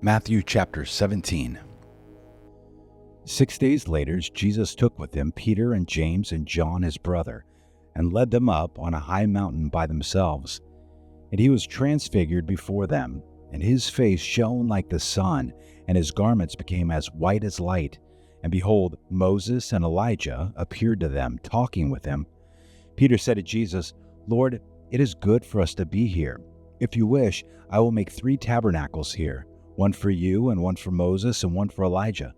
Matthew chapter 17. 6 days later, Jesus took with him Peter and James and John his brother, and led them up on a high mountain by themselves. And he was transfigured before them, and his face shone like the sun, and his garments became as white as light. And behold, Moses and Elijah appeared to them, talking with him. Peter said to Jesus, "Lord, it is good for us to be here. If you wish, I will make 3 tabernacles here, one for you, and one for Moses, and one for Elijah."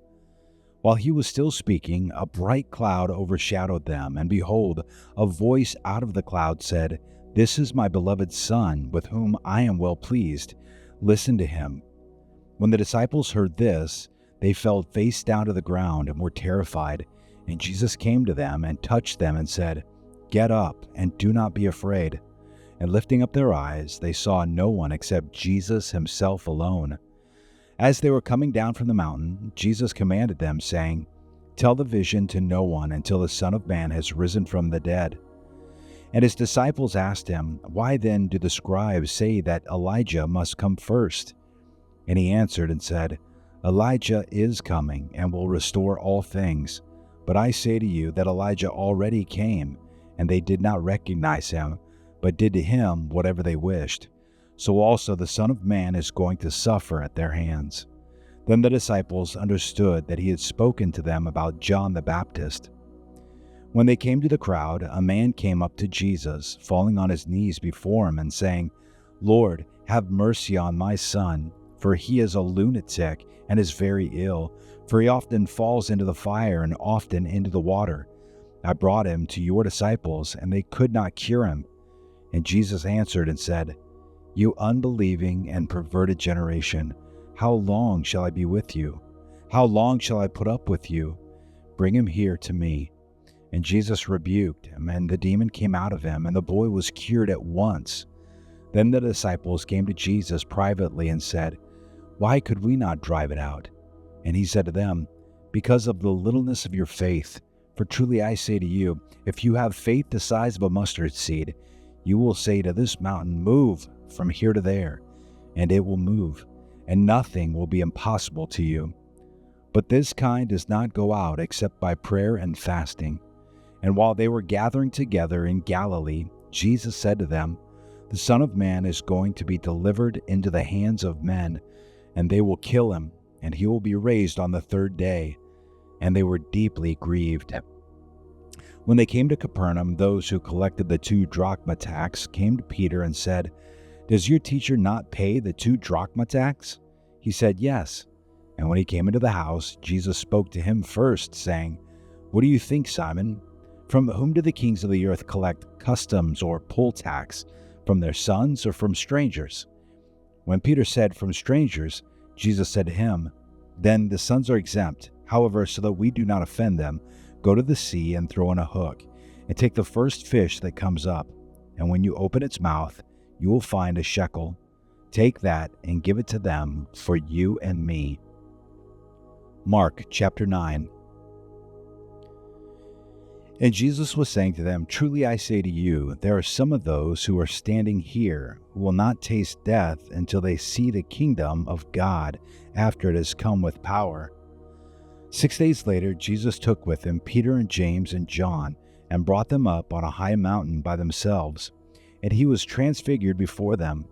While he was still speaking, a bright cloud overshadowed them, and behold, a voice out of the cloud said, "This is my beloved Son, with whom I am well pleased. Listen to him." When the disciples heard this, they fell face down to the ground and were terrified. And Jesus came to them and touched them and said, "Get up, and do not be afraid." And lifting up their eyes, they saw no one except Jesus himself alone. As they were coming down from the mountain, Jesus commanded them, saying, "Tell the vision to no one until the Son of Man has risen from the dead." And his disciples asked him, "Why then do the scribes say that Elijah must come first?" And he answered and said, "Elijah is coming and will restore all things. But I say to you that Elijah already came, and they did not recognize him, but did to him whatever they wished. So also the Son of Man is going to suffer at their hands." Then the disciples understood that he had spoken to them about John the Baptist. When they came to the crowd, a man came up to Jesus, falling on his knees before him and saying, "Lord, have mercy on my son, for he is a lunatic and is very ill, for he often falls into the fire and often into the water. I brought him to your disciples, and they could not cure him." And Jesus answered and said, "You unbelieving and perverted generation, how long shall I be with you? How long shall I put up with you? Bring him here to me." And Jesus rebuked him, and the demon came out of him, and the boy was cured at once. Then the disciples came to Jesus privately and said, "Why could we not drive it out?" And he said to them, "Because of the littleness of your faith. For truly I say to you, if you have faith the size of a mustard seed, you will say to this mountain, 'Move from here to there,' and it will move, and nothing will be impossible to you. But this kind does not go out except by prayer and fasting." And while they were gathering together in Galilee, Jesus said to them, "The Son of Man is going to be delivered into the hands of men, and they will kill him, and he will be raised on the 3rd day." And they were deeply grieved. When they came to Capernaum, those who collected the 2 drachma tax came to Peter and said, "Does your teacher not pay the 2 drachma tax?" He said, "Yes." And when he came into the house, Jesus spoke to him first, saying, "What do you think, Simon? From whom do the kings of the earth collect customs or poll tax? From their sons or from strangers?" When Peter said, "From strangers," Jesus said to him, "Then the sons are exempt. However, so that we do not offend them, go to the sea and throw in a hook, and take the first fish that comes up. And when you open its mouth, you will find a shekel. Take that and give it to them for you and me." Mark chapter 9. And Jesus was saying to them, "Truly I say to you, there are some of those who are standing here who will not taste death until they see the kingdom of God after it has come with power." 6 days later, Jesus took with him Peter and James and John, and brought them up on a high mountain by themselves. And he was transfigured before them,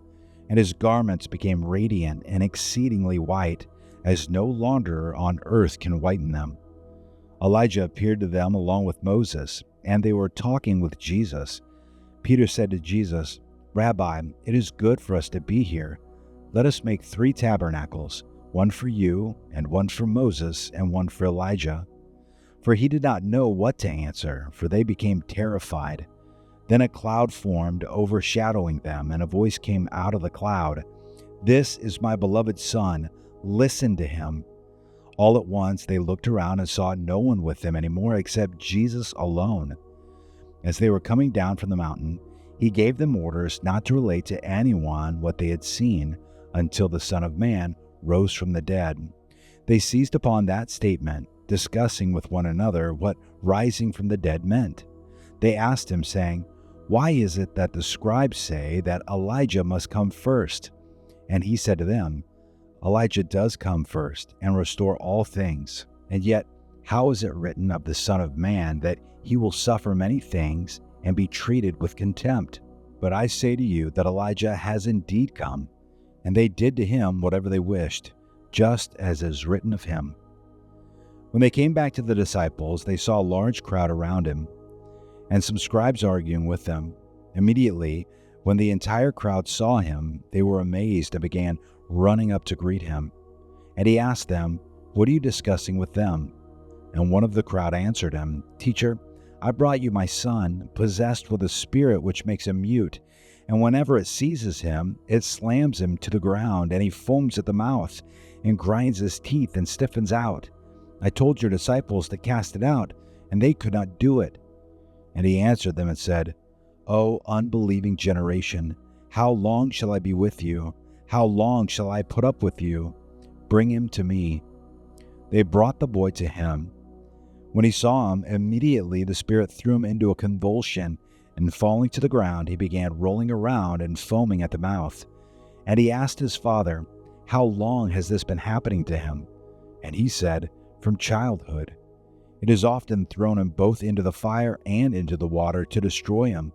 and his garments became radiant and exceedingly white, as no launderer on earth can whiten them. Elijah appeared to them along with Moses, and they were talking with Jesus. Peter said to Jesus, "Rabbi, it is good for us to be here. Let us make 3 tabernacles, one for you, and one for Moses, and one for Elijah." For he did not know what to answer, for they became terrified. Then a cloud formed, overshadowing them, and a voice came out of the cloud, "This is my beloved Son, listen to him." All at once they looked around and saw no one with them anymore except Jesus alone. As they were coming down from the mountain, he gave them orders not to relate to anyone what they had seen until the Son of Man rose from the dead. They seized upon that statement, discussing with one another what rising from the dead meant. They asked him, saying, "Why is it that the scribes say that Elijah must come first?" And he said to them, Elijah does come first and restore all things. And yet, how is it written of the Son of Man that he will suffer many things and be treated with contempt? But I say to you that Elijah has indeed come, and they did to him whatever they wished, just as is written of him. When they came back to the disciples, they saw a large crowd around him, and some scribes arguing with them. Immediately, when the entire crowd saw him, they were amazed and began running up to greet him. And he asked them, "What are you discussing with them?" And one of the crowd answered him, "Teacher, I brought you my son, possessed with a spirit which makes him mute. And whenever it seizes him, it slams him to the ground, and he foams at the mouth, and grinds his teeth and stiffens out. I told your disciples to cast it out, and they could not do it." And he answered them and said, "O unbelieving generation, how long shall I be with you? How long shall I put up with you? Bring him to me." They brought the boy to him. When he saw him, immediately the spirit threw him into a convulsion, and falling to the ground, he began rolling around and foaming at the mouth. And he asked his father, "How long has this been happening to him?" And he said, "From childhood. It has often thrown him both into the fire and into the water to destroy him.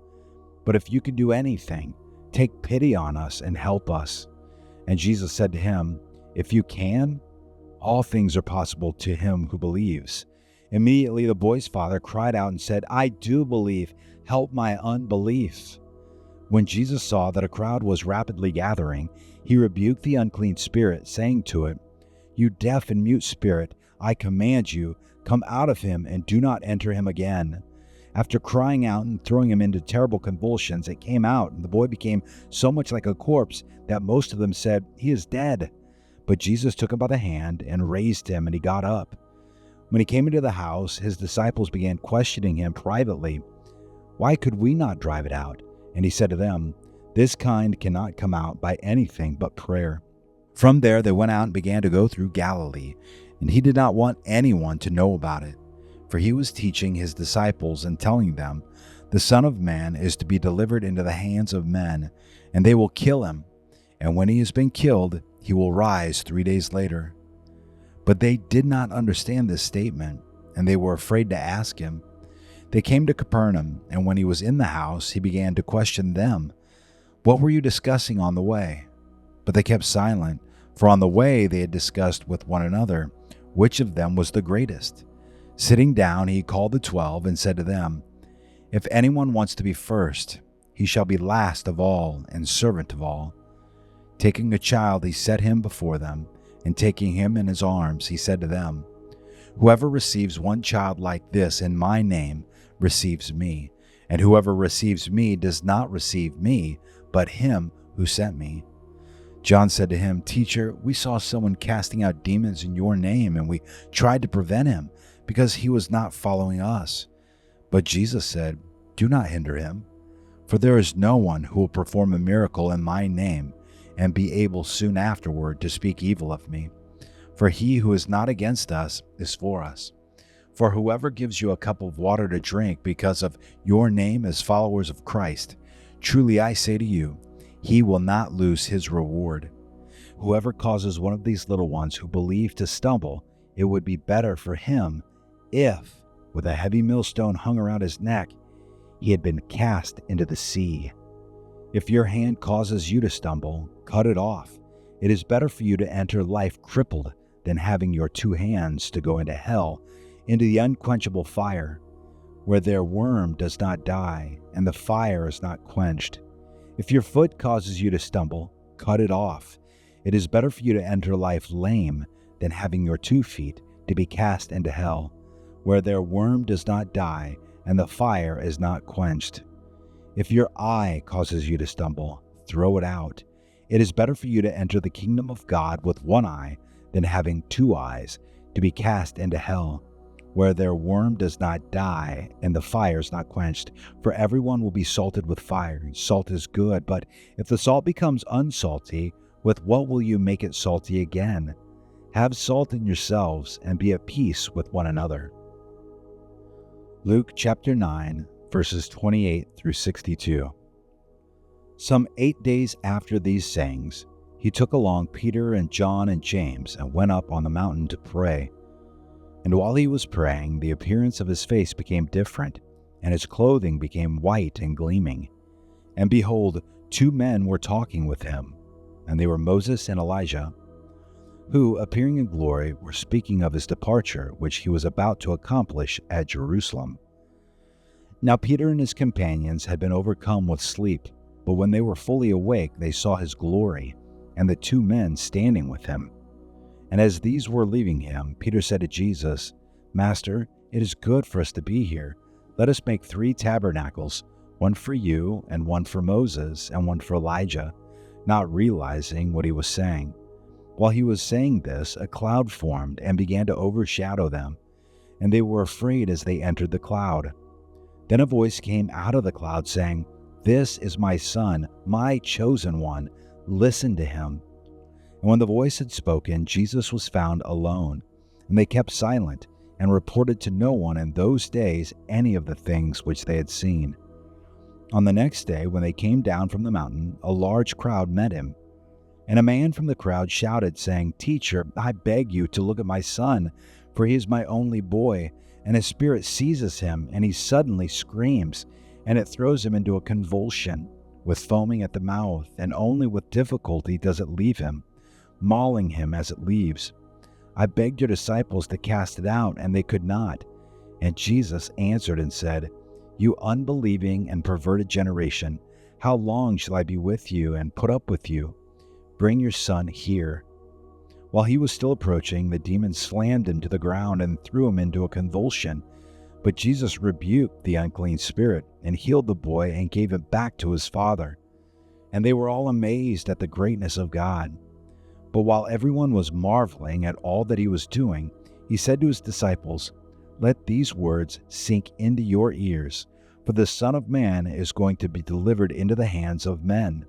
But if you can do anything, take pity on us and help us." And Jesus said to him, "If you can, all things are possible to him who believes." Immediately the boy's father cried out and said, "I do believe. Help my unbelief." When Jesus saw that a crowd was rapidly gathering, he rebuked the unclean spirit, saying to it, "You deaf and mute spirit, I command you, come out of him and do not enter him again." After crying out and throwing him into terrible convulsions, it came out, and the boy became so much like a corpse that most of them said, "He is dead." But Jesus took him by the hand and raised him, and he got up. When he came into the house, his disciples began questioning him privately, "Why could we not drive it out?" And he said to them, "This kind cannot come out by anything but prayer." From there they went out and began to go through Galilee, and he did not want anyone to know about it. For he was teaching his disciples and telling them, "The Son of Man is to be delivered into the hands of men, and they will kill him. And when he has been killed, he will rise 3 days later." But they did not understand this statement, and they were afraid to ask him. They came to Capernaum, and when he was in the house, he began to question them, "What were you discussing on the way?" But they kept silent, for on the way they had discussed with one another which of them was the greatest. Sitting down, he called the 12 and said to them, "If anyone wants to be first, he shall be last of all and servant of all." Taking a child, he set him before them, and taking him in his arms, he said to them, "Whoever receives one child like this in my name receives me, and whoever receives me does not receive me, but him who sent me." John said to him, "Teacher, we saw someone casting out demons in your name, and we tried to prevent him, because he was not following us." But Jesus said, "Do not hinder him, for there is no one who will perform a miracle in my name and be able soon afterward to speak evil of me. For he who is not against us is for us. For whoever gives you a cup of water to drink because of your name as followers of Christ, truly I say to you, he will not lose his reward. Whoever causes one of these little ones who believe to stumble, it would be better for him if, with a heavy millstone hung around his neck, he had been cast into the sea. If your hand causes you to stumble, cut it off. It is better for you to enter life crippled than having your 2 hands to go into hell, into the unquenchable fire, where their worm does not die and the fire is not quenched. If your foot causes you to stumble, cut it off. It is better for you to enter life lame than having your 2 feet to be cast into hell, where their worm does not die and the fire is not quenched. If your eye causes you to stumble, throw it out. It is better for you to enter the kingdom of God with 1 eye than having 2 eyes to be cast into hell, where their worm does not die and the fire is not quenched. For everyone will be salted with fire. Salt is good, but if the salt becomes unsalty, with what will you make it salty again? Have salt in yourselves and be at peace with one another. Luke chapter 9, verses 28 through 62. Some 8 days after these sayings, he took along Peter and John and James and went up on the mountain to pray. And while he was praying, the appearance of his face became different, and his clothing became white and gleaming. And behold, 2 men were talking with him, and they were Moses and Elijah, who, appearing in glory, were speaking of his departure, which he was about to accomplish at Jerusalem. Now Peter and his companions had been overcome with sleep, but when they were fully awake, they saw his glory, and the 2 men standing with him. And as these were leaving him, Peter said to Jesus, "Master, it is good for us to be here. Let us make 3 tabernacles, one for you, and one for Moses, and one for Elijah," not realizing what he was saying. While he was saying this, a cloud formed and began to overshadow them, and they were afraid as they entered the cloud. Then a voice came out of the cloud saying, "This is my Son, my chosen one. Listen to him." And when the voice had spoken, Jesus was found alone, and they kept silent and reported to no one in those days any of the things which they had seen. On the next day, when they came down from the mountain, a large crowd met him. And a man from the crowd shouted, saying, "Teacher, I beg you to look at my son, for he is my only boy, and his spirit seizes him, and he suddenly screams, and it throws him into a convulsion, with foaming at the mouth, and only with difficulty does it leave him, mauling him as it leaves. I begged your disciples to cast it out, and they could not." And Jesus answered and said, "You unbelieving and perverted generation, how long shall I be with you and put up with you? Bring your son here." While he was still approaching, the demon slammed him to the ground and threw him into a convulsion. But Jesus rebuked the unclean spirit and healed the boy and gave him back to his father. And they were all amazed at the greatness of God. But while everyone was marveling at all that he was doing, he said to his disciples, "Let these words sink into your ears, for the Son of Man is going to be delivered into the hands of men."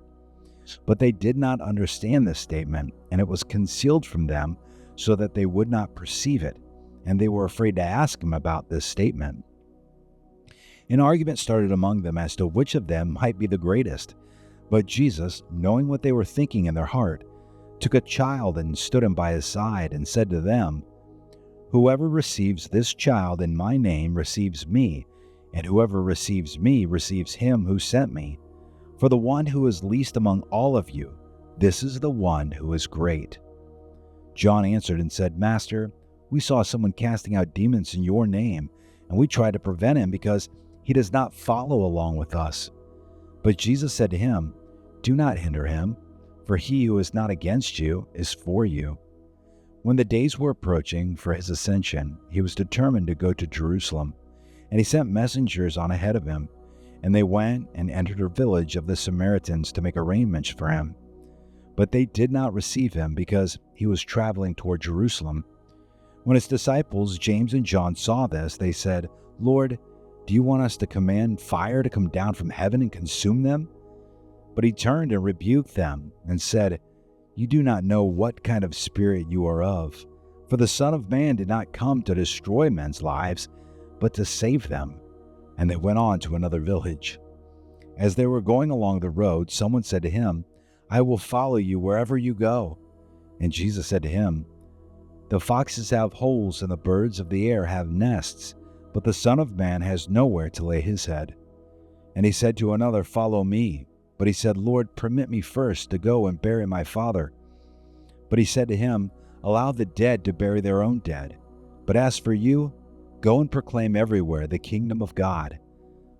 But they did not understand this statement, and it was concealed from them so that they would not perceive it, and they were afraid to ask him about this statement. An argument started among them as to which of them might be the greatest. But Jesus, knowing what they were thinking in their heart, took a child and stood him by his side and said to them, "Whoever receives this child in my name receives me, and whoever receives me receives him who sent me. For the one who is least among all of you, this is the one who is great." John answered and said, "Master, we saw someone casting out demons in your name, and we tried to prevent him because he does not follow along with us." But Jesus said to him, "Do not hinder him, for he who is not against you is for you." When the days were approaching for his ascension, he was determined to go to Jerusalem, and he sent messengers on ahead of him. And they went and entered a village of the Samaritans to make arrangements for him. But they did not receive him because he was traveling toward Jerusalem. When his disciples, James and John, saw this, they said, "Lord, do you want us to command fire to come down from heaven and consume them?" But he turned and rebuked them and said, "You do not know what kind of spirit you are of. For the Son of Man did not come to destroy men's lives, but to save them." And they went on to another village. As they were going along the road, someone said to him, "I will follow you wherever you go." And Jesus said to him, "The foxes have holes and the birds of the air have nests, but the Son of Man has nowhere to lay his head." And he said to another, "Follow me." But he said, "Lord, permit me first to go and bury my father." But he said to him, "Allow the dead to bury their own dead. But as for you, go and proclaim everywhere the kingdom of God."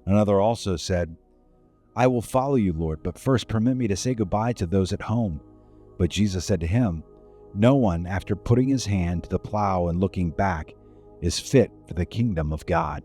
Another also said, "I will follow you, Lord, but first permit me to say goodbye to those at home." But Jesus said to him, "No one, after putting his hand to the plow and looking back, is fit for the kingdom of God."